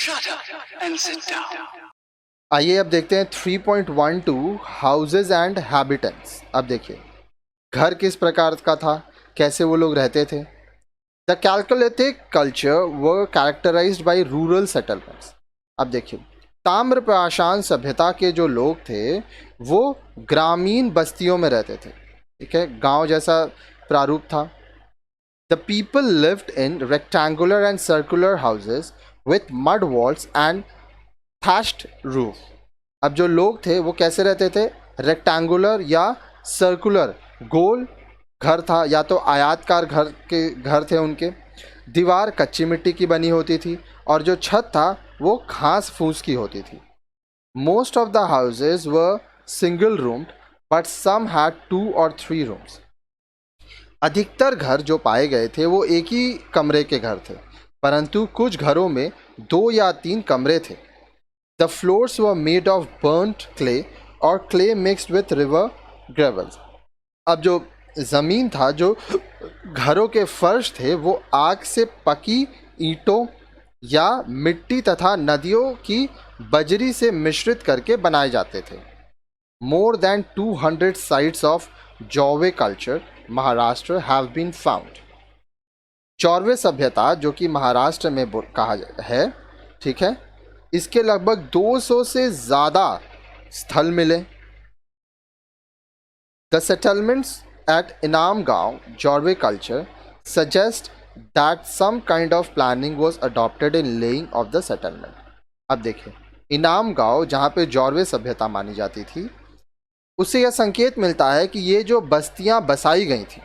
Shut up and sit down. आइए अब देखते हैं 3.12 हाउसेज एंड हैबिटेंट्स। अब देखिए घर किस प्रकार का था, कैसे वो लोग रहते थे। The chalcolithic culture were characterised by rural settlements. अब देखिए ताम्र पाषाण सभ्यता के जो लोग थे वो ग्रामीण बस्तियों में रहते थे, ठीक है, गांव जैसा प्रारूप था। The people lived in rectangular and circular houses with mud walls and थैश्ड roof. अब जो लोग थे वो कैसे रहते थे, रेक्टेंगुलर या सर्कुलर, गोल घर था या तो आयताकार घर थे उनके। दीवार कच्ची मिट्टी की बनी होती थी और जो छत था वो घास फूस की होती थी। Most of the houses were single roomed but some had 2 और 3 रूम्स। अधिकतर घर जो पाए गए थे वो एक ही कमरे के घर थे, परंतु कुछ घरों में 2 या 3 कमरे थे। The floors were made of burnt clay और clay mixed with river gravels. अब जो ज़मीन था, जो घरों के फर्श थे वो आग से पकी ईंटों या मिट्टी तथा नदियों की बजरी से मिश्रित करके बनाए जाते थे। More than 200 sites of Jorwe culture Maharashtra have been found. चौरवे सभ्यता जो कि महाराष्ट्र में कहा है, ठीक है, इसके लगभग 200 से ज़्यादा स्थल मिले। The settlements at Inam Gaon, Jorwe culture suggest that some kind of planning was adopted in laying of the settlement. अब देखिए इनाम गांव जहाँ पे जॉर्वे सभ्यता मानी जाती थी, उससे यह संकेत मिलता है कि ये जो बस्तियाँ बसाई गई थी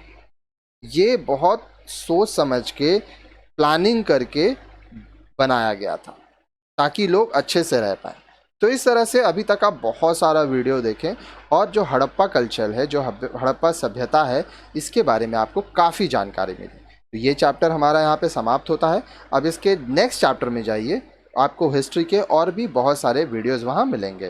ये बहुत सोच समझ के प्लानिंग करके बनाया गया था ताकि लोग अच्छे से रह पाएँ। तो इस तरह से अभी तक आप बहुत सारा वीडियो देखें और जो हड़प्पा कल्चर है, जो हड़प्पा सभ्यता है, इसके बारे में आपको काफ़ी जानकारी मिली। तो ये चैप्टर हमारा यहाँ पे समाप्त होता है। अब इसके नेक्स्ट चैप्टर में जाइए, आपको हिस्ट्री के और भी बहुत सारे वीडियोज़ वहाँ मिलेंगे।